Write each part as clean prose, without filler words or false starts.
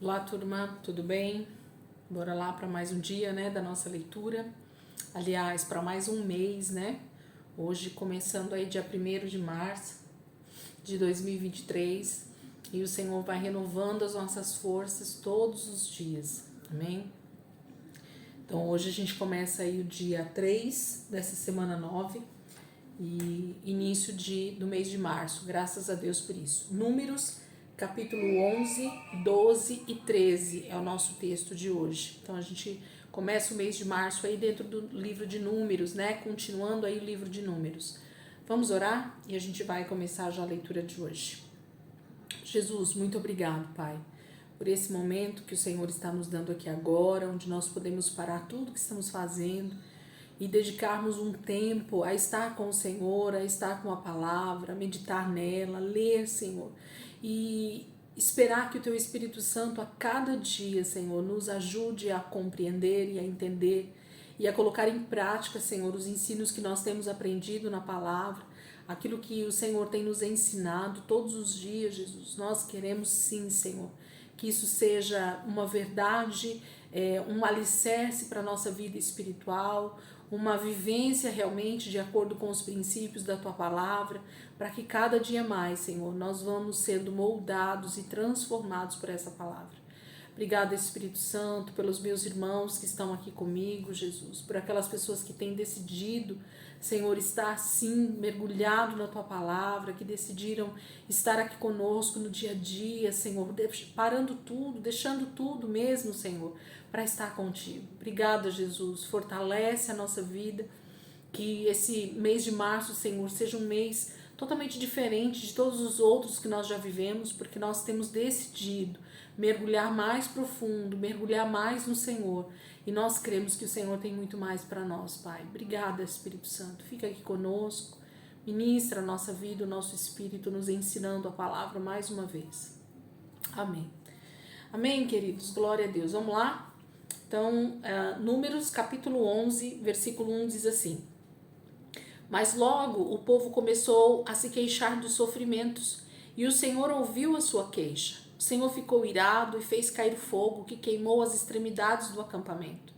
Olá, turma, tudo bem? Bora lá para mais um dia, né, da nossa leitura. Aliás, para mais um mês, né? Hoje começando aí dia 1º de março de 2023 e o Senhor vai renovando as nossas forças todos os dias. Amém? Então, hoje a gente começa aí o dia 3 dessa semana 9 e início do mês de março. Graças a Deus por isso. Números capítulo 11, 12 e 13 é o nosso texto de hoje. Então a gente começa o mês de março aí dentro do livro de Números, né? Continuando aí o livro de Números. Vamos orar e a gente vai começar já a leitura de hoje. Jesus, muito obrigado, Pai, por esse momento que o Senhor está nos dando aqui agora, onde nós podemos parar tudo que estamos fazendo e dedicarmos um tempo a estar com o Senhor, a estar com a palavra, a meditar nela, ler, Senhor, e esperar que o Teu Espírito Santo a cada dia, Senhor, nos ajude a compreender e a entender e a colocar em prática, Senhor, os ensinos que nós temos aprendido na palavra, aquilo que o Senhor tem nos ensinado todos os dias, Jesus. Nós queremos sim, Senhor, que isso seja uma verdade, um alicerce para a nossa vida espiritual, uma vivência realmente de acordo com os princípios da Tua palavra, para que cada dia mais, Senhor, nós vamos sendo moldados e transformados por essa palavra. Obrigada, Espírito Santo, pelos meus irmãos que estão aqui comigo, Jesus, por aquelas pessoas que têm decidido, Senhor, estar sim mergulhado na Tua palavra, que decidiram estar aqui conosco no dia a dia, Senhor, parando tudo, deixando tudo mesmo, Senhor, para estar contigo. Obrigada, Jesus, fortalece a nossa vida, que esse mês de março, Senhor, seja um mês totalmente diferente de todos os outros que nós já vivemos, porque nós temos decidido mergulhar mais profundo, mergulhar mais no Senhor, e nós cremos que o Senhor tem muito mais para nós, Pai. Obrigada, Espírito Santo, fica aqui conosco, ministra a nossa vida, o nosso espírito, nos ensinando a palavra mais uma vez. Amém. Amém, queridos, glória a Deus. Vamos lá? Então, Números capítulo 11, versículo 1 diz assim: Mas logo o povo começou a se queixar dos sofrimentos, e o Senhor ouviu a sua queixa. O Senhor ficou irado e fez cair fogo que queimou as extremidades do acampamento.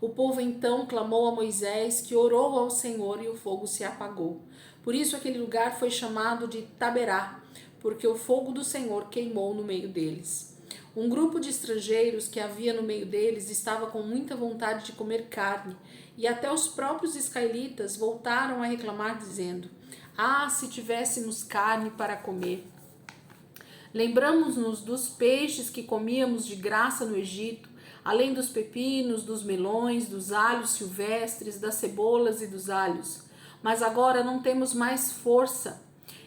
O povo então clamou a Moisés, que orou ao Senhor, e o fogo se apagou. Por isso aquele lugar foi chamado de Taberá, porque o fogo do Senhor queimou no meio deles. Um grupo de estrangeiros que havia no meio deles estava com muita vontade de comer carne, e até os próprios israelitas voltaram a reclamar, dizendo: Ah, se tivéssemos carne para comer! Lembramos-nos dos peixes que comíamos de graça no Egito, além dos pepinos, dos melões, dos alhos silvestres, das cebolas e dos alhos. Mas agora não temos mais força,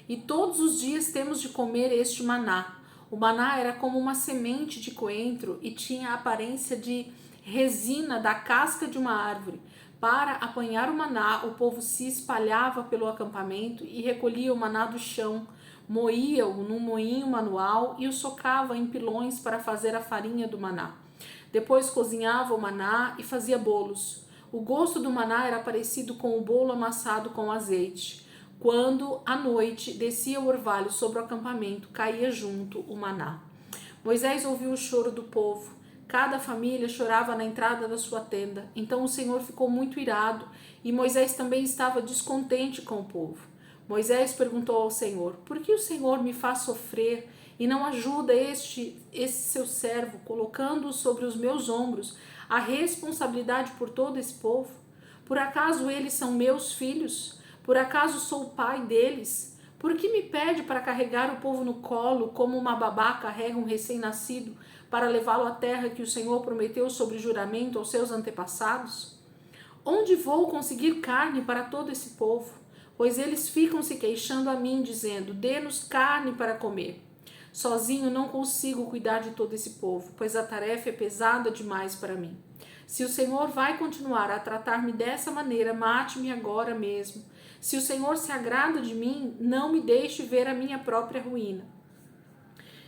e todos os dias temos de comer este maná. O maná era como uma semente de coentro e tinha a aparência de resina da casca de uma árvore. Para apanhar o maná, o povo se espalhava pelo acampamento e recolhia o maná do chão, moía-o num moinho manual e o socava em pilões para fazer a farinha do maná. Depois cozinhava o maná e fazia bolos. O gosto do maná era parecido com o bolo amassado com azeite. Quando, à noite, descia o orvalho sobre o acampamento, caía junto o maná. Moisés ouviu o choro do povo. Cada família chorava na entrada da sua tenda. Então o Senhor ficou muito irado e Moisés também estava descontente com o povo. Moisés perguntou ao Senhor: Por que o Senhor me faz sofrer e não ajuda esse seu servo, colocando sobre os meus ombros a responsabilidade por todo esse povo? Por acaso eles são meus filhos? Por acaso sou o pai deles? Por que me pede para carregar o povo no colo, como uma babá carrega um recém-nascido, para levá-lo à terra que o Senhor prometeu sobre juramento aos seus antepassados? Onde vou conseguir carne para todo esse povo? Pois eles ficam se queixando a mim, dizendo: Dê-nos carne para comer. Sozinho não consigo cuidar de todo esse povo, pois a tarefa é pesada demais para mim. Se o Senhor vai continuar a tratar-me dessa maneira, mate-me agora mesmo. Se o Senhor se agrada de mim, não me deixe ver a minha própria ruína.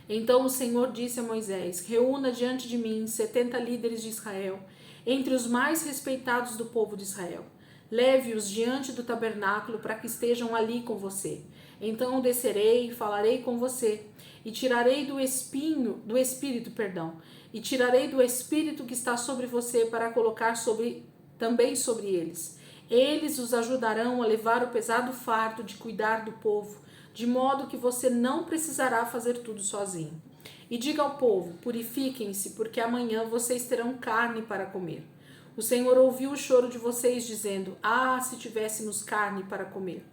Então o Senhor disse a Moisés: Reúna diante de mim 70 líderes de Israel, entre os mais respeitados do povo de Israel. Leve-os diante do tabernáculo para que estejam ali com você. Então descerei e falarei com você. e tirarei do espírito, e tirarei do espírito que está sobre você para colocar também sobre eles. Eles os ajudarão a levar o pesado fardo de cuidar do povo, de modo que você não precisará fazer tudo sozinho. E diga ao povo: purifiquem-se, porque amanhã vocês terão carne para comer. O Senhor ouviu o choro de vocês, dizendo: ah, se tivéssemos carne para comer!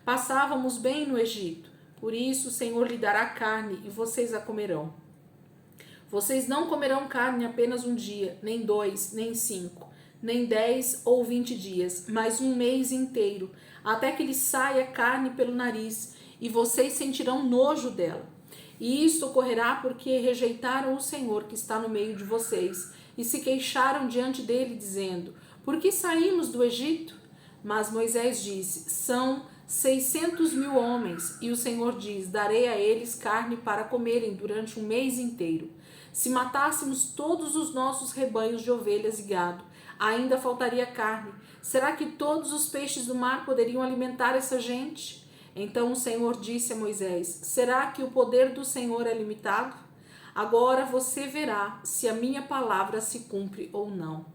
Passávamos bem no Egito. Por isso o Senhor lhe dará carne e vocês a comerão. Vocês não comerão carne apenas um dia, nem 2, nem 5, nem 10 ou 20 dias, mas um mês inteiro, até que lhe saia carne pelo nariz, e vocês sentirão nojo dela. E isto ocorrerá porque rejeitaram o Senhor que está no meio de vocês, e se queixaram diante dele, dizendo: por que saímos do Egito? Mas Moisés disse: são 600.000 homens, e o Senhor diz: darei a eles carne para comerem durante um mês inteiro. Se matássemos todos os nossos rebanhos de ovelhas e gado, ainda faltaria carne. Será que todos os peixes do mar poderiam alimentar essa gente? Então o Senhor disse a Moisés: será que o poder do Senhor é limitado? Agora você verá se a minha palavra se cumpre ou não.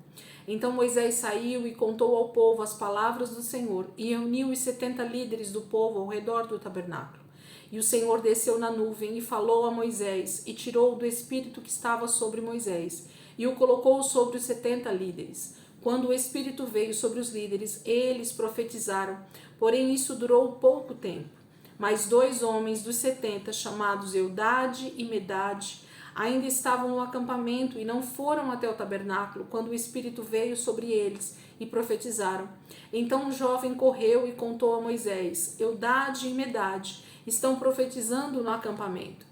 Então Moisés saiu e contou ao povo as palavras do Senhor, e reuniu os 70 líderes do povo ao redor do tabernáculo. E o Senhor desceu na nuvem e falou a Moisés, e tirou do espírito que estava sobre Moisés, e o colocou sobre os 70 líderes. Quando o espírito veio sobre os líderes, eles profetizaram, porém isso durou pouco tempo. Mas 2 homens dos 70, chamados Eldade e Medade, ainda estavam no acampamento e não foram até o tabernáculo quando o Espírito veio sobre eles e profetizaram. Então o jovem correu e contou a Moisés: Eldade e Medade estão profetizando no acampamento.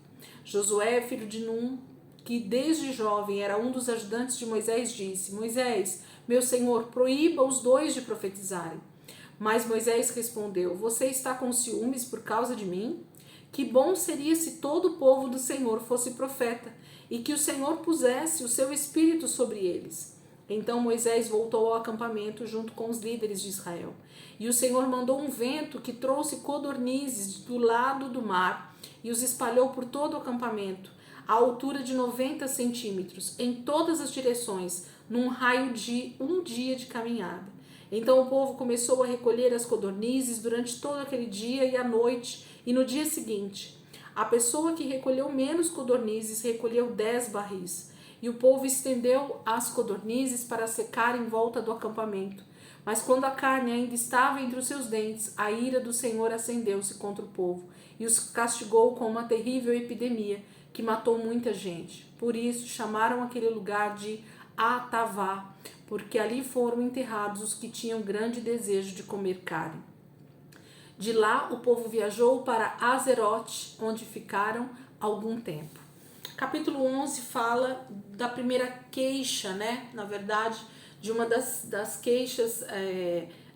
Josué, filho de Num, que desde jovem era um dos ajudantes de Moisés, disse: Moisés, meu senhor, proíba os 2 de profetizarem. Mas Moisés respondeu: você está com ciúmes por causa de mim? Que bom seria se todo o povo do Senhor fosse profeta, e que o Senhor pusesse o seu espírito sobre eles. Então Moisés voltou ao acampamento junto com os líderes de Israel. E o Senhor mandou um vento que trouxe codornizes do lado do mar e os espalhou por todo o acampamento, à altura de 90 centímetros, em todas as direções, num raio de um dia de caminhada. Então o povo começou a recolher as codornizes durante todo aquele dia e a noite, e no dia seguinte, a pessoa que recolheu menos codornizes recolheu 10 barris. E o povo estendeu as codornizes para secar em volta do acampamento. Mas quando a carne ainda estava entre os seus dentes, a ira do Senhor acendeu-se contra o povo e os castigou com uma terrível epidemia que matou muita gente. Por isso chamaram aquele lugar de Atavá, porque ali foram enterrados os que tinham grande desejo de comer carne. De lá o povo viajou para Azerote, onde ficaram algum tempo. Capítulo 11 fala da primeira queixa, né? Na verdade, de uma das queixas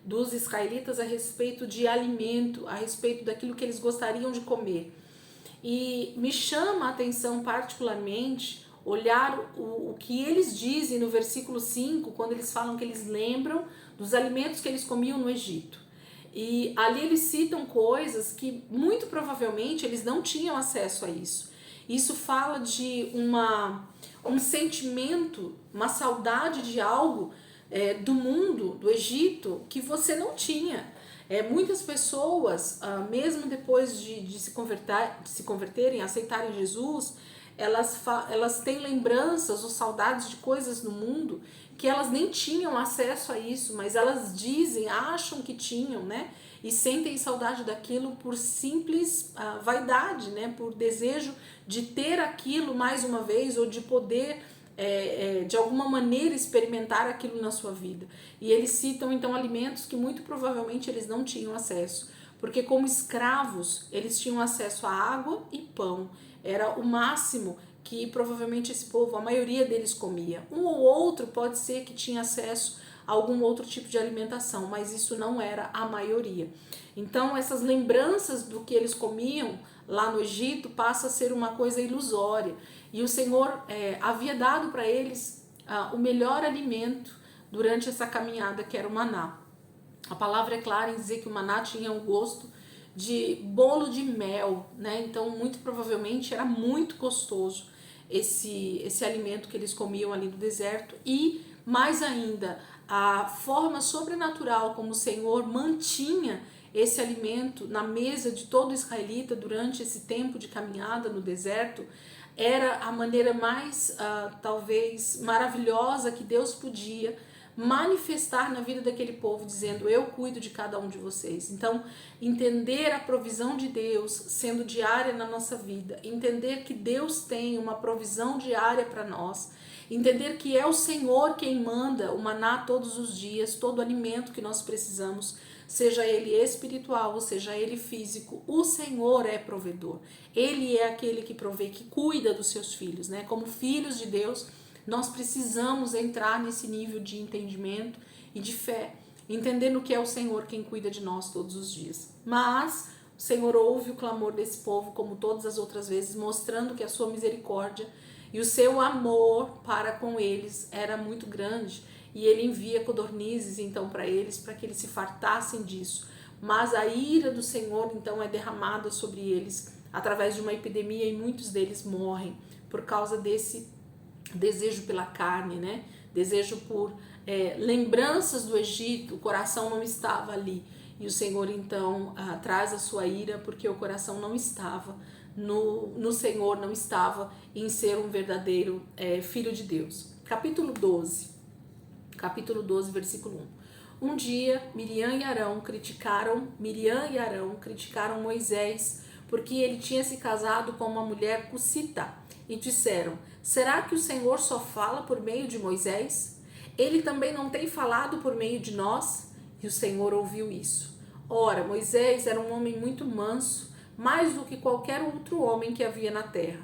dos israelitas a respeito de alimento, a respeito daquilo que eles gostariam de comer. E me chama a atenção particularmente olhar o que eles dizem no versículo 5, quando eles falam que eles lembram dos alimentos que eles comiam no Egito. E ali eles citam coisas que muito provavelmente eles não tinham acesso a isso. Isso fala de um sentimento, uma saudade de algo do mundo, do Egito, que você não tinha. Muitas pessoas, mesmo depois de se converterem, aceitarem Jesus, elas têm lembranças ou saudades de coisas no mundo que elas nem tinham acesso a isso, mas elas dizem, acham que tinham, né? E sentem saudade daquilo por simples vaidade, né? Por desejo de ter aquilo mais uma vez ou de poder, de alguma maneira, experimentar aquilo na sua vida. E eles citam, então, alimentos que muito provavelmente eles não tinham acesso, porque como escravos, eles tinham acesso a água e pão. Era o máximo que provavelmente esse povo, a maioria deles comia. Um ou outro pode ser que tinha acesso a algum outro tipo de alimentação, mas isso não era a maioria. Então essas lembranças do que eles comiam lá no Egito passa a ser uma coisa ilusória. E o Senhor havia dado para eles o melhor alimento durante essa caminhada, que era o maná. A palavra é clara em dizer que o maná tinha um gosto de bolo de mel, né? Então, muito provavelmente era muito gostoso esse alimento que eles comiam ali no deserto, e mais ainda a forma sobrenatural como o Senhor mantinha esse alimento na mesa de todo israelita durante esse tempo de caminhada no deserto era a maneira mais talvez maravilhosa que Deus podia manifestar na vida daquele povo, dizendo: eu cuido de cada um de vocês. Então, entender a provisão de Deus sendo diária na nossa vida, entender que Deus tem uma provisão diária para nós, entender que é o Senhor quem manda o maná todos os dias, todo o alimento que nós precisamos, seja ele espiritual ou seja ele físico, o Senhor é provedor. Ele é aquele que provê, que cuida dos seus filhos, né? Como filhos de Deus, nós precisamos entrar nesse nível de entendimento e de fé, entendendo que é o Senhor quem cuida de nós todos os dias. Mas o Senhor ouve o clamor desse povo, como todas as outras vezes, mostrando que a sua misericórdia e o seu amor para com eles era muito grande, e ele envia codornizes então para eles, para que eles se fartassem disso. Mas a ira do Senhor então é derramada sobre eles através de uma epidemia, e muitos deles morrem por causa desse desejo pela carne, né? Desejo por lembranças do Egito. O coração não estava ali, e o Senhor então traz a sua ira, porque o coração não estava no Senhor, não estava em ser um verdadeiro filho de Deus. Capítulo 12, versículo 1. Um dia Miriam e Arão criticaram Moisés, porque ele tinha se casado com uma mulher cussita, e disseram: será que o Senhor só fala por meio de Moisés? Ele também não tem falado por meio de nós? E o Senhor ouviu isso. Ora, Moisés era um homem muito manso, mais do que qualquer outro homem que havia na terra.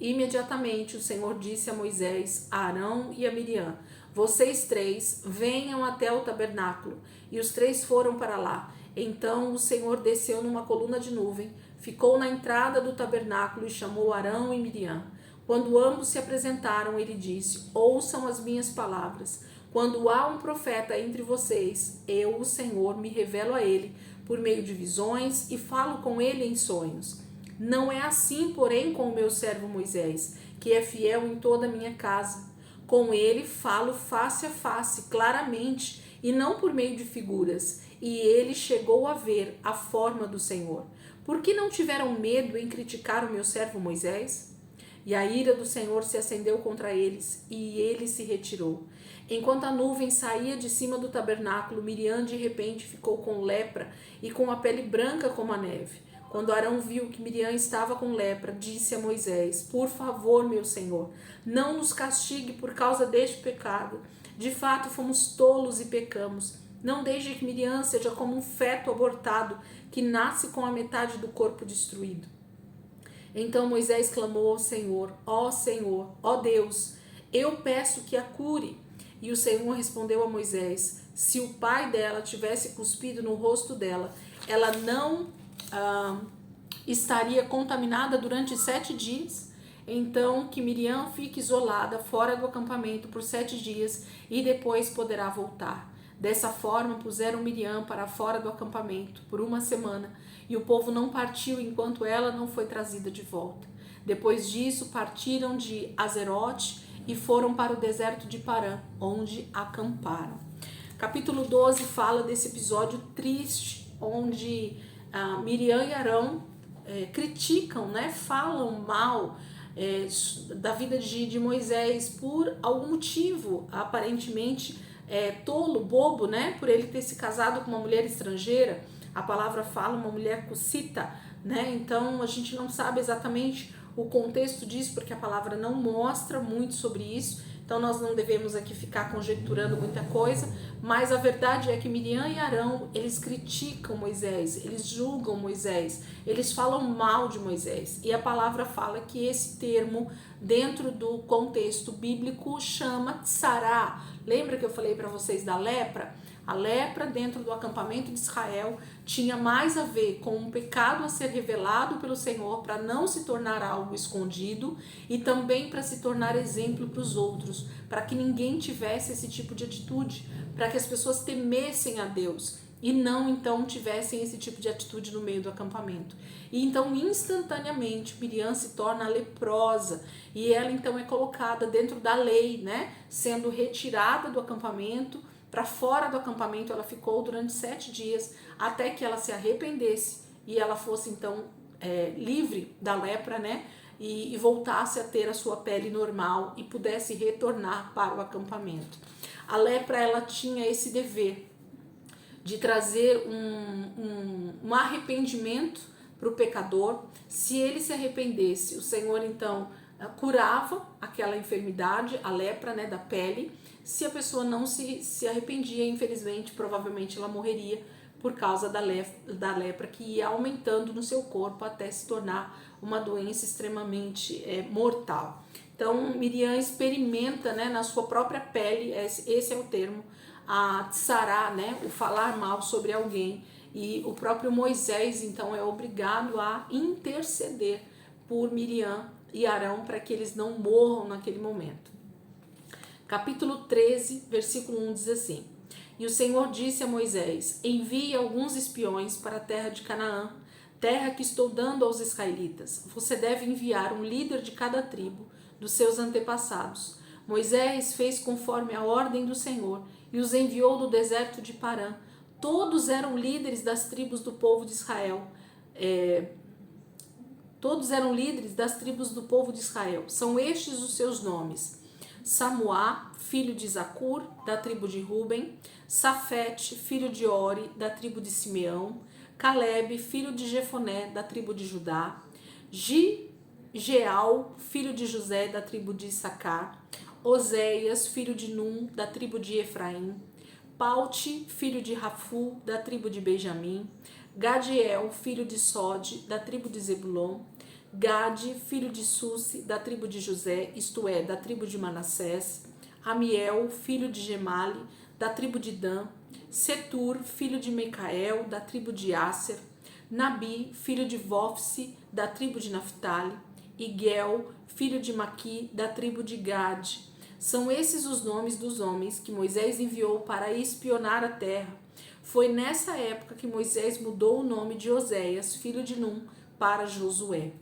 Imediatamente o Senhor disse a Moisés, a Arão e a Miriam: vocês três venham até o tabernáculo. E os três foram para lá. Então o Senhor desceu numa coluna de nuvem, ficou na entrada do tabernáculo e chamou Arão e Miriam. Quando ambos se apresentaram, ele disse: ouçam as minhas palavras. Quando há um profeta entre vocês, eu, o Senhor, me revelo a ele por meio de visões e falo com ele em sonhos. Não é assim, porém, com o meu servo Moisés, que é fiel em toda a minha casa. Com ele falo face a face, claramente, e não por meio de figuras. E ele chegou a ver a forma do Senhor. Por que não tiveram medo em criticar o meu servo Moisés? E a ira do Senhor se acendeu contra eles, e ele se retirou. Enquanto a nuvem saía de cima do tabernáculo, Miriam de repente ficou com lepra e com a pele branca como a neve. Quando Arão viu que Miriam estava com lepra, disse a Moisés: por favor, meu senhor, não nos castigue por causa deste pecado. De fato, fomos tolos e pecamos. Não deixe que Miriam seja como um feto abortado que nasce com a metade do corpo destruído. Então Moisés clamou ao Senhor: ó Deus, eu peço que a cure. E o Senhor respondeu a Moisés: se o pai dela tivesse cuspido no rosto dela, ela não estaria contaminada durante 7 dias. Então que Miriam fique isolada fora do acampamento por 7 dias e depois poderá voltar. Dessa forma puseram Miriam para fora do acampamento por 1 semana, e o povo não partiu enquanto ela não foi trazida de volta. Depois disso partiram de Azerote e foram para o deserto de Parã, onde acamparam. Capítulo 12 fala desse episódio triste, onde Miriam e Arão criticam, né, falam mal da vida de Moisés por algum motivo, aparentemente tolo, bobo, né, por ele ter se casado com uma mulher estrangeira. A palavra fala uma mulher cussita, né, então a gente não sabe exatamente o contexto disso, porque a palavra não mostra muito sobre isso, então nós não devemos aqui ficar conjecturando muita coisa, mas a verdade é que Miriam e Arão, eles criticam Moisés, eles julgam Moisés, eles falam mal de Moisés, e a palavra fala que esse termo, dentro do contexto bíblico, chama tsará. Lembra que eu falei para vocês da lepra? A lepra dentro do acampamento de Israel tinha mais a ver com um pecado a ser revelado pelo Senhor para não se tornar algo escondido, e também para se tornar exemplo para os outros, para que ninguém tivesse esse tipo de atitude, para que as pessoas temessem a Deus. e não então tivessem esse tipo de atitude no meio do acampamento. E então instantaneamente Miriam se torna leprosa e ela então é colocada dentro da lei, né, sendo retirada do acampamento. Para fora do acampamento ela ficou durante 7 dias até que ela se arrependesse e ela fosse então livre da lepra, né, e voltasse a ter a sua pele normal e pudesse retornar para o acampamento. A lepra ela tinha esse dever de trazer um arrependimento para o pecador. Se ele se arrependesse, o Senhor então curava aquela enfermidade, a lepra, né, da pele. Se a pessoa não se arrependia, infelizmente, provavelmente ela morreria por causa da lepra que ia aumentando no seu corpo até se tornar uma doença extremamente mortal. Então Miriam experimenta, né, na sua própria pele, esse é o termo, a tsará, né, o falar mal sobre alguém, e o próprio Moisés então é obrigado a interceder por Miriam e Arão para que eles não morram naquele momento. Capítulo 13, versículo 1 diz assim: E o Senhor disse a Moisés: Envie alguns espiões para a terra de Canaã, terra que estou dando aos israelitas. Você deve enviar um líder de cada tribo dos seus antepassados. Moisés fez conforme a ordem do Senhor e os enviou do deserto de Parã. Todos eram líderes das tribos do povo de Israel. Todos eram líderes das tribos do povo de Israel. São estes os seus nomes: Samuá, filho de Zacur, da tribo de Ruben; Safete, filho de Ori, da tribo de Simeão; Calebe, filho de Jefoné, da tribo de Judá; Geal, filho de José, da tribo de Issacar; Oséias, filho de Num, da tribo de Efraim; Paute, filho de Rafu, da tribo de Benjamim; Gadiel, filho de Sode, da tribo de Zebulon; Gade, filho de Susi, da tribo de José, isto é, da tribo de Manassés; Amiel, filho de Gemali, da tribo de Dan; Setur, filho de Micael, da tribo de Asser; Nabi, filho de Vofsi, da tribo de Naphtali; Iguel, filho de Maqui, da tribo de Gade. São esses os nomes dos homens que Moisés enviou para espionar a terra. Foi nessa época que Moisés mudou o nome de Oséias, filho de Num, para Josué.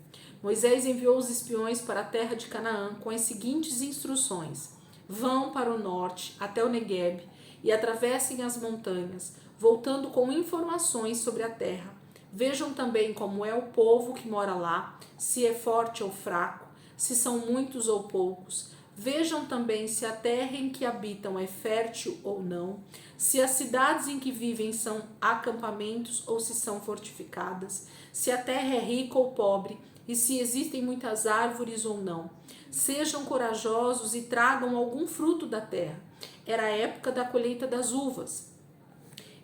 Moisés enviou os espiões para a terra de Canaã com as seguintes instruções: vão para o norte até o Negueb e atravessem as montanhas, voltando com informações sobre a terra. Vejam também como é o povo que mora lá, se é forte ou fraco, se são muitos ou poucos. Vejam também se a terra em que habitam é fértil ou não, se as cidades em que vivem são acampamentos ou se são fortificadas, se a terra é rica ou pobre e se existem muitas árvores ou não. Sejam corajosos e tragam algum fruto da terra. Era a época da colheita das uvas.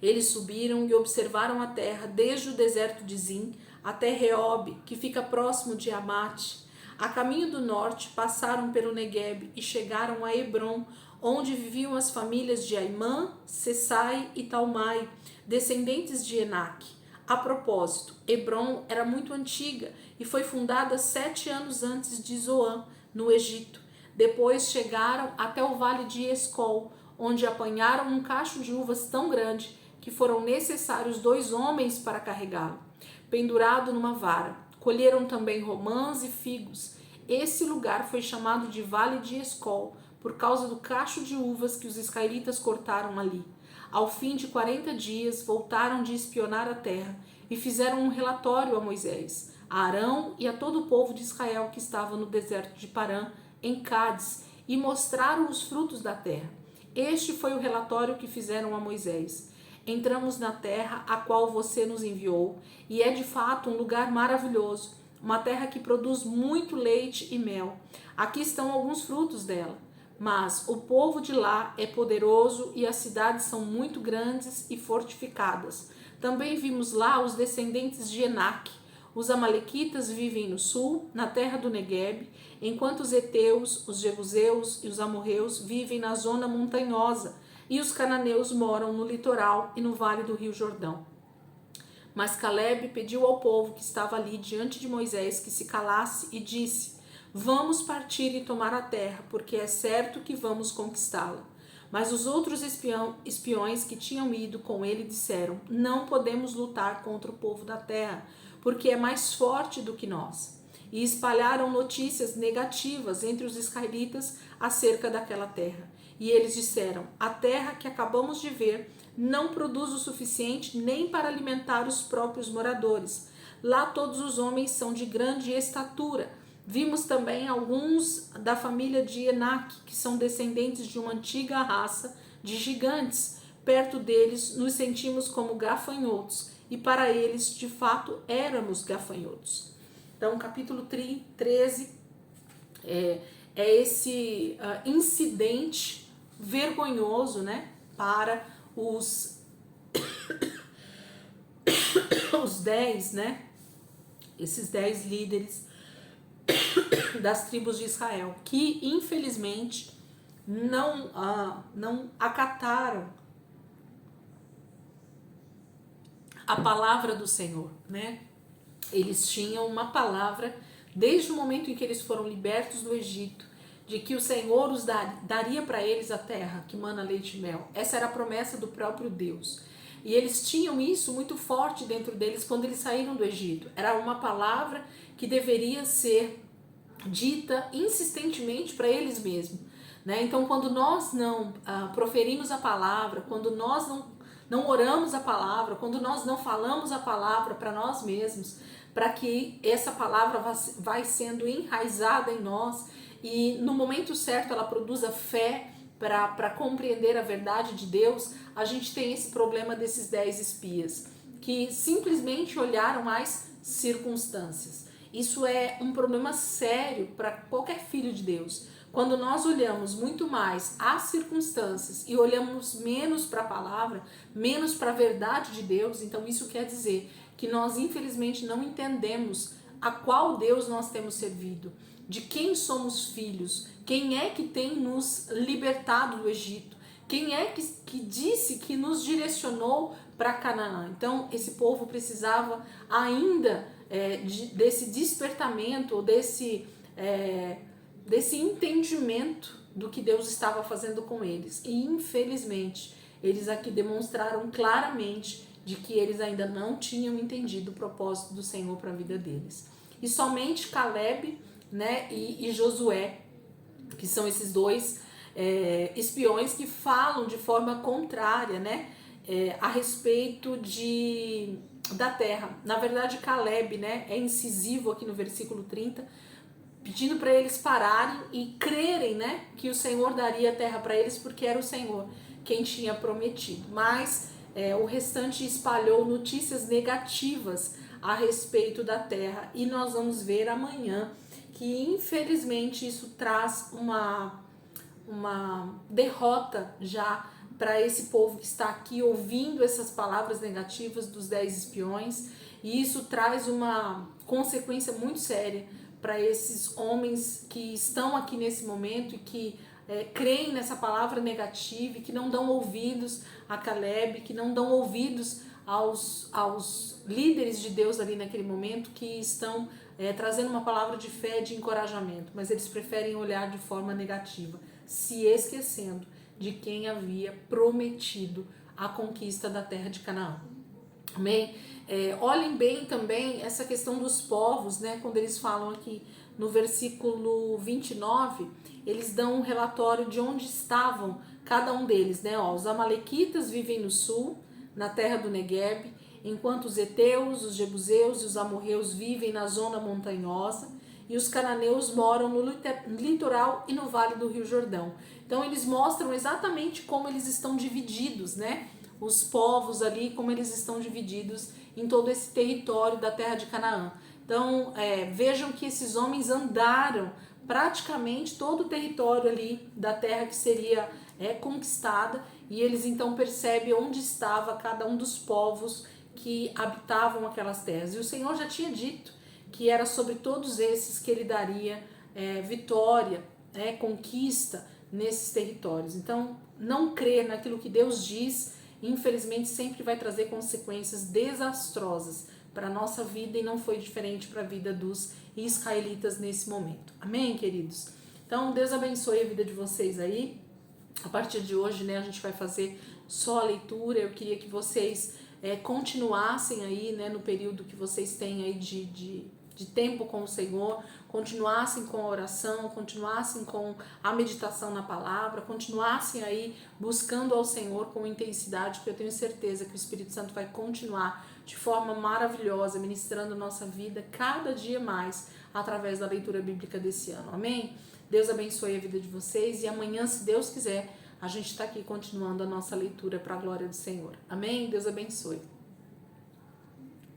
Eles subiram e observaram a terra desde o deserto de Zin até Reob, que fica próximo de Amate. A caminho do norte, passaram pelo Negueb e chegaram a Hebron, onde viviam as famílias de Aimã, Sessai e Talmai, descendentes de Enaque. A propósito, Hebron era muito antiga e foi fundada 7 anos antes de Zoan, no Egito. Depois chegaram até o vale de Escol, onde apanharam um cacho de uvas tão grande que foram necessários 2 homens para carregá-lo, pendurado numa vara. Colheram também romãs e figos. Esse lugar foi chamado de Vale de Escol, por causa do cacho de uvas que os israelitas cortaram ali. Ao fim de 40 dias, voltaram de espionar a terra e fizeram um relatório a Moisés, a Arão e a todo o povo de Israel que estava no deserto de Parã, em Cádiz, e mostraram os frutos da terra. Este foi o relatório que fizeram a Moisés. Entramos na terra a qual você nos enviou, e é de fato um lugar maravilhoso, uma terra que produz muito leite e mel. Aqui estão alguns frutos dela, mas o povo de lá é poderoso e as cidades são muito grandes e fortificadas. Também vimos lá os descendentes de Enaque. Os amalequitas vivem no sul, na terra do Negueb, enquanto os heteus, os jebuseus e os amorreus vivem na zona montanhosa, e os cananeus moram no litoral e no vale do rio Jordão. Mas Calebe pediu ao povo que estava ali diante de Moisés que se calasse e disse: vamos partir e tomar a terra, porque é certo que vamos conquistá-la. Mas os outros espiões que tinham ido com ele disseram: não podemos lutar contra o povo da terra, porque é mais forte do que nós. E espalharam notícias negativas entre os israelitas acerca daquela terra. E eles disseram: a terra que acabamos de ver não produz o suficiente nem para alimentar os próprios moradores. Lá todos os homens são de grande estatura. Vimos também alguns da família de Enac, que são descendentes de uma antiga raça de gigantes. Perto deles nos sentimos como gafanhotos, e para eles, de fato, éramos gafanhotos. Então, capítulo 13 é esse incidente vergonhoso, né, para os 10, né, esses 10 líderes das tribos de Israel, que infelizmente não acataram a palavra do Senhor, né? Eles tinham uma palavra desde o momento em que eles foram libertos do Egito, de que o Senhor os daria para eles a terra que mana leite e mel. Essa era a promessa do próprio Deus. E eles tinham isso muito forte dentro deles quando eles saíram do Egito. Era uma palavra que deveria ser dita insistentemente para eles mesmos, né? Então, quando nós não proferimos a palavra, quando nós não oramos a palavra, quando nós não falamos a palavra para nós mesmos, para que essa palavra vai sendo enraizada em nós e no momento certo ela produza fé para compreender a verdade de Deus, a gente tem esse problema desses 10 espias, que simplesmente olharam as circunstâncias. Isso é um problema sério para qualquer filho de Deus. Quando nós olhamos muito mais as circunstâncias e olhamos menos para a palavra, menos para a verdade de Deus, então isso quer dizer que nós infelizmente não entendemos a qual Deus nós temos servido, de quem somos filhos, quem é que tem nos libertado do Egito, quem é que disse que nos direcionou para Canaã. Então esse povo precisava ainda desse despertamento, ou desse entendimento do que Deus estava fazendo com eles. E infelizmente eles aqui demonstraram claramente de que eles ainda não tinham entendido o propósito do Senhor para a vida deles. E somente Caleb, né, e Josué, que são esses dois espiões que falam de forma contrária, né, a respeito da terra. Na verdade, Caleb, né, é incisivo aqui no versículo 30, pedindo para eles pararem e crerem, né, que o Senhor daria a terra para eles, porque era o Senhor quem tinha prometido. Mas o restante espalhou notícias negativas a respeito da terra, e nós vamos ver amanhã que infelizmente isso traz uma derrota já para esse povo que está aqui ouvindo essas palavras negativas dos 10 espiões, e isso traz uma consequência muito séria para esses homens que estão aqui nesse momento e que creem nessa palavra negativa e que não dão ouvidos a Caleb, que não dão ouvidos aos líderes de Deus ali naquele momento, que estão trazendo uma palavra de fé, de encorajamento, mas eles preferem olhar de forma negativa, se esquecendo de quem havia prometido a conquista da terra de Canaã. Amém? Olhem bem também essa questão dos povos, né? Quando eles falam aqui no versículo 29, eles dão um relatório de onde estavam cada um deles, né? Os amalequitas vivem no sul, na terra do Negueb, enquanto os heteus, os jebuseus e os amorreus vivem na zona montanhosa, e os cananeus moram no litoral e no vale do Rio Jordão. Então eles mostram exatamente como eles estão divididos, né? Os povos ali, como eles estão divididos em todo esse território da terra de Canaã. Então vejam que esses homens andaram praticamente todo o território ali da terra que seria conquistada, e eles então percebem onde estava cada um dos povos que habitavam aquelas terras. E o Senhor já tinha dito que era sobre todos esses que ele daria vitória, conquista nesses territórios. Então, não crer naquilo que Deus diz, infelizmente, sempre vai trazer consequências desastrosas para a nossa vida, e não foi diferente para a vida dos israelitas nesse momento. Amém, queridos? Então, Deus abençoe a vida de vocês aí. A partir de hoje, né, a gente vai fazer só a leitura. Eu queria que vocês continuassem aí, né, no período que vocês têm aí de tempo com o Senhor, continuassem com a oração, continuassem com a meditação na palavra, continuassem aí buscando ao Senhor com intensidade, porque eu tenho certeza que o Espírito Santo vai continuar de forma maravilhosa ministrando nossa vida cada dia mais através da leitura bíblica desse ano. Amém? Deus abençoe a vida de vocês e amanhã, se Deus quiser, a gente está aqui continuando a nossa leitura para a glória do Senhor. Amém? Deus abençoe.